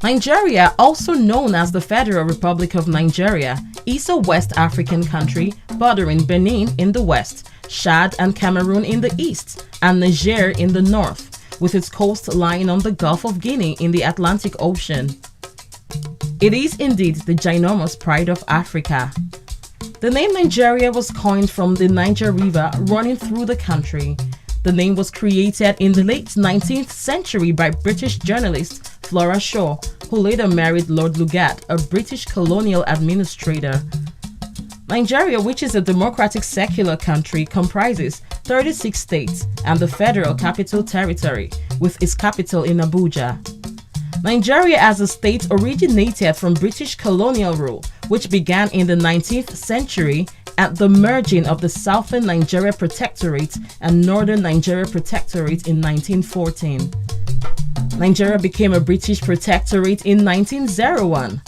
Nigeria, also known as the Federal Republic of Nigeria, is a West African country bordering Benin in the west, Chad and Cameroon in the east, and Niger in the north, with its coast lying on the Gulf of Guinea in the Atlantic Ocean. It is indeed the ginormous pride of Africa. The name Nigeria was coined from the Niger River running through the country. The name was created in the late 19th century by British journalist Flora Shaw, who later married Lord Lugard, a British colonial administrator. Nigeria, which is a democratic secular country, comprises 36 states and the Federal Capital Territory, with its capital in Abuja. Nigeria as a state originated from British colonial rule, which began in the 19th century at the merging of the Southern Nigeria Protectorate and Northern Nigeria Protectorate in 1914. Nigeria became a British protectorate in 1901.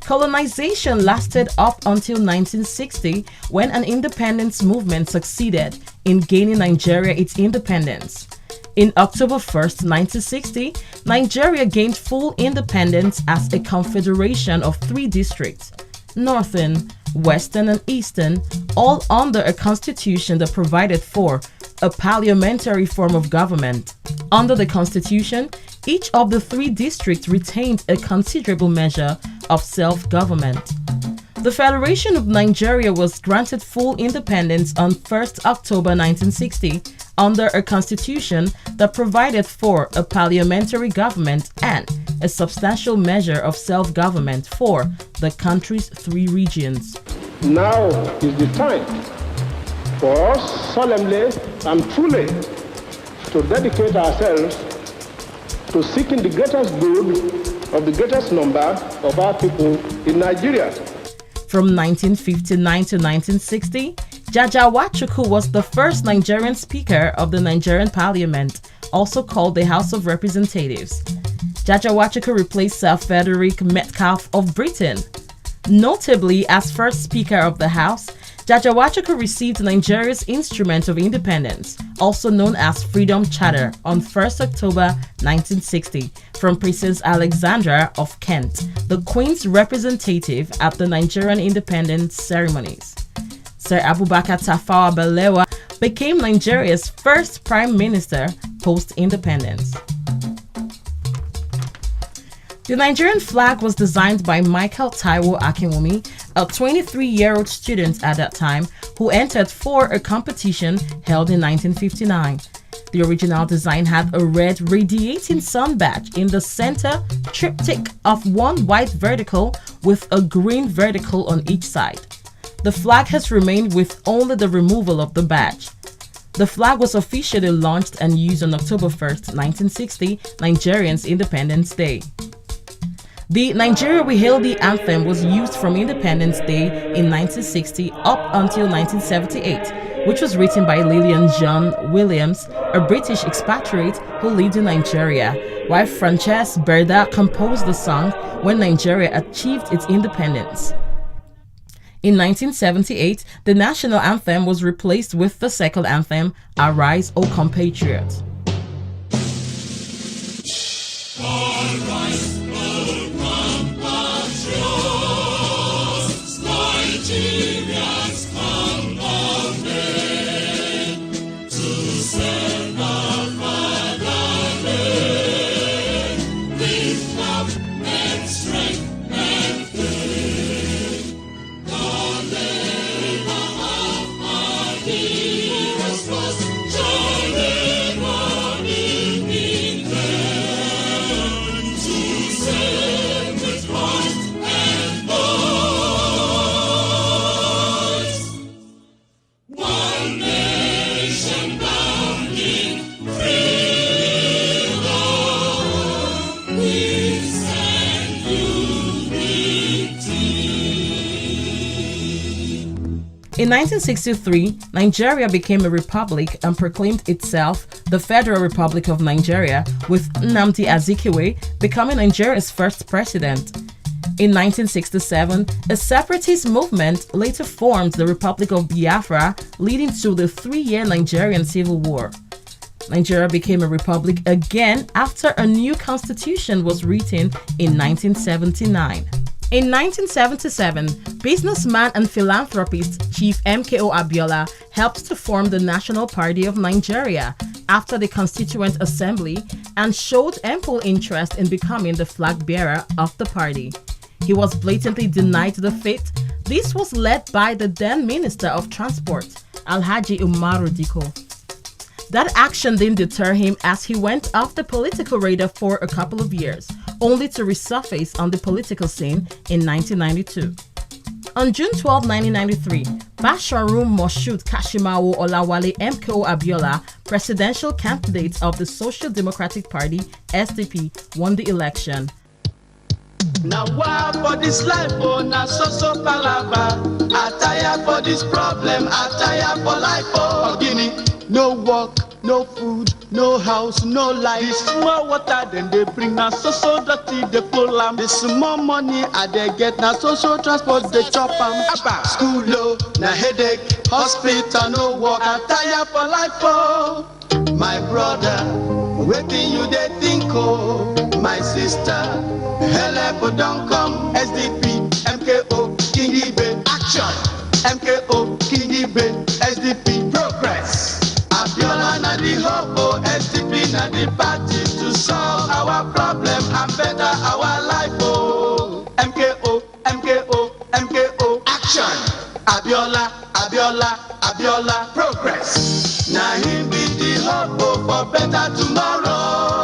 Colonization lasted up until 1960, when an independence movement succeeded in gaining Nigeria its independence. In October 1st, 1960, Nigeria gained full independence as a confederation of 3 districts: Northern, Western, and Eastern, all under a constitution that provided for a parliamentary form of government. Under the constitution, each of the 3 districts retained a considerable measure of self-government. The Federation of Nigeria was granted full independence on 1st October 1960 under a constitution that provided for a parliamentary government and a substantial measure of self-government for the country's 3 regions. Now is the time for us solemnly and truly to dedicate ourselves to seeking the greatest good of the greatest number of our people in Nigeria. From 1959 to 1960, Jaja Wachukwu was the first Nigerian Speaker of the Nigerian Parliament, also called the House of Representatives. Jaja Wachukwu replaced Sir Frederick Metcalfe of Britain. Notably, as first Speaker of the House, Jaja Wachukwu received Nigeria's Instrument of Independence, also known as Freedom Charter, on 1st October 1960 from Princess Alexandra of Kent, the Queen's representative at the Nigerian independence ceremonies. Sir Abubakar Tafawa Balewa became Nigeria's first Prime Minister post-independence. The Nigerian flag was designed by Michael Taiwo Akinwumi, a 23-year-old student at that time who entered for a competition held in 1959. The original design had a red radiating sun badge in the center triptych of one white vertical with a green vertical on each side. The flag has remained with only the removal of the badge. The flag was officially launched and used on October 1st, 1960, Nigerians' Independence Day. The Nigeria We Hail Thee anthem was used from Independence Day in 1960 up until 1978, which was written by Lillian John Williams, a British expatriate who lived in Nigeria, while Frances Berda composed the song when Nigeria achieved its independence. In 1978, the national anthem was replaced with the second anthem, Arise, O Compatriot. Arise, O compatriots, Nigerians come again to serve our fatherland with love and strength and faith. The labor of our heroes was joining morning in them to serve with heart and voice. One nation bound in freedom, peace and unity. In 1963, Nigeria became a republic and proclaimed itself the Federal Republic of Nigeria, with Nnamdi Azikiwe becoming Nigeria's first president. In 1967, a separatist movement later formed the Republic of Biafra, leading to the 3-year Nigerian Civil War. Nigeria became a republic again after a new constitution was written in 1979. In 1977, businessman and philanthropist Chief MKO Abiola helped to form the National Party of Nigeria after the Constituent Assembly and showed ample interest in becoming the flag bearer of the party. He was blatantly denied the fate. This was led by the then Minister of Transport, Alhaji Umaru Diko. That action didn't deter him as he went off the political radar for a couple of years, only to resurface on the political scene in 1992. On June 12, 1993, Basharum Moshood Kashimawo Olawale MKO Abiola, presidential candidate of the Social Democratic Party, SDP, won the election. Now why for this life, oh, now so palava. I tire for this problem, I tire for life, oh. Guinea, no work, no food, no house, no life. This small water, then they bring now so dirty, they pull am. This small money, I they get now social transport, they chop am. School low, na headache, hospital, no work, I tire for life, oh. My brother, waiting you they think, oh. My sister, help don't come. SDP, MKO, Kingibe, action. MKO, Kingibe, SDP, progress. Abiola na the hope, SDP na the party to solve our problem and better our life. Oh, MKO, MKO, MKO, action. Abiola, Abiola, Abiola, progress. Now him be the hope for better tomorrow.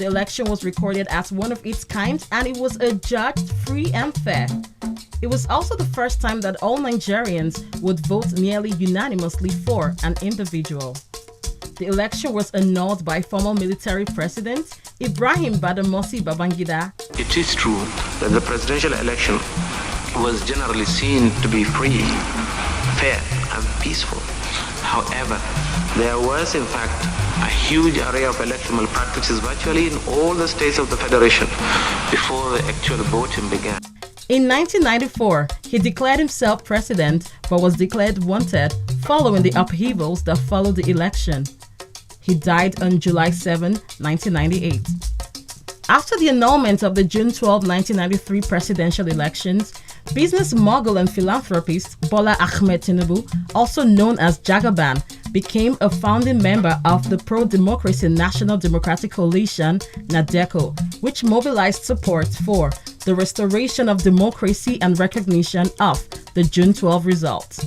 The election was recorded as one of its kind and it was adjudged free and fair. It was also the first time that all Nigerians would vote nearly unanimously for an individual. The election was annulled by former military president Ibrahim Badamasi Babangida. It is true that the presidential election was generally seen to be free, fair, and peaceful. However, there was in fact a huge array of electoral practices virtually in all the states of the Federation before the actual voting began. In 1994, he declared himself president but was declared wanted following the upheavals that followed the election. He died on July 7, 1998. After the annulment of the June 12, 1993 presidential elections, business mogul and philanthropist Bola Ahmed Tinubu, also known as Jagaban, became a founding member of the pro-democracy National Democratic Coalition, NADECO, which mobilized support for the restoration of democracy and recognition of the June 12 results.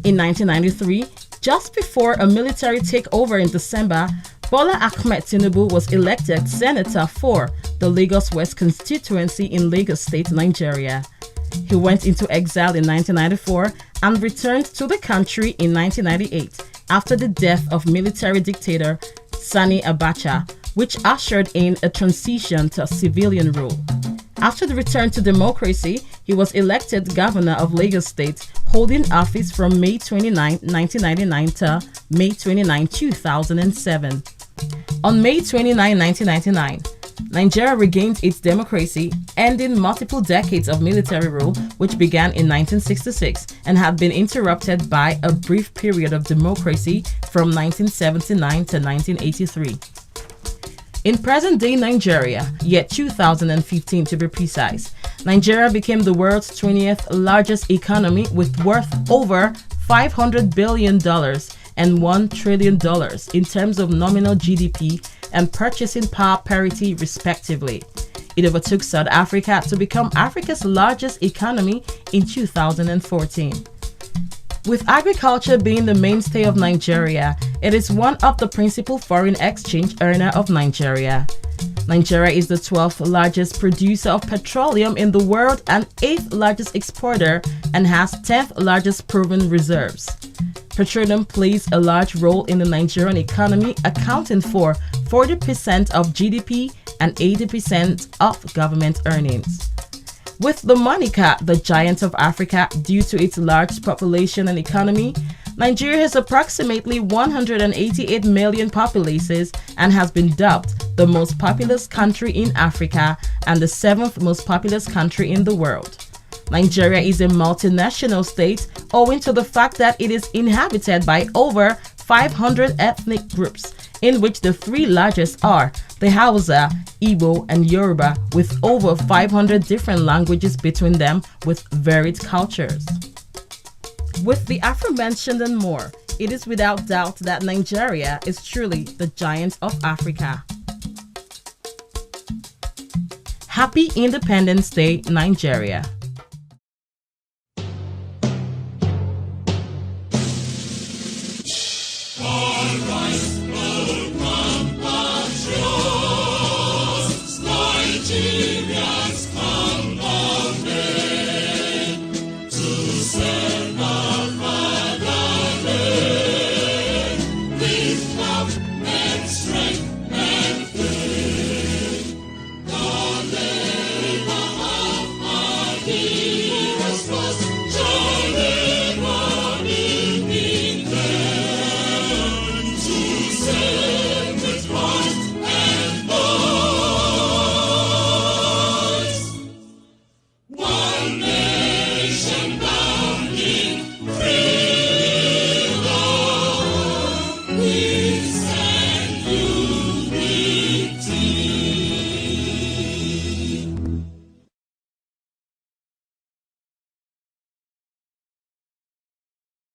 In 1993, just before a military takeover in December, Bola Ahmed Tinubu was elected senator for the Lagos West constituency in Lagos State, Nigeria. He went into exile in 1994 and returned to the country in 1998 after the death of military dictator Sani Abacha, which ushered in a transition to civilian rule. After the return to democracy, he was elected governor of Lagos State, holding office from May 29, 1999 to May 29, 2007. On May 29, 1999, Nigeria regained its democracy, ending multiple decades of military rule, which began in 1966 and had been interrupted by a brief period of democracy from 1979 to 1983. In present-day Nigeria, year 2015 to be precise, Nigeria became the world's 20th largest economy with worth over $500 billion and $1 trillion in terms of nominal GDP and purchasing power parity respectively. It overtook South Africa to become Africa's largest economy in 2014. With agriculture being the mainstay of Nigeria, it is one of the principal foreign exchange earner of Nigeria. Nigeria is the 12th largest producer of petroleum in the world and 8th largest exporter and has 10th largest proven reserves. Petroleum plays a large role in the Nigerian economy, accounting for 40% of GDP and 80% of government earnings. With the moniker the Giant of Africa due to its large population and economy, Nigeria has approximately 188 million populaces and has been dubbed the most populous country in Africa and the 7th most populous country in the world. Nigeria is a multinational state owing to the fact that it is inhabited by over 500 ethnic groups, in which the three largest are the Hausa, Igbo, and Yoruba, with over 500 different languages between them with varied cultures. With the aforementioned and more, it is without doubt that Nigeria is truly the giant of Africa. Happy Independence Day, Nigeria. Nigerians come of age to serve our fatherland with love and strength.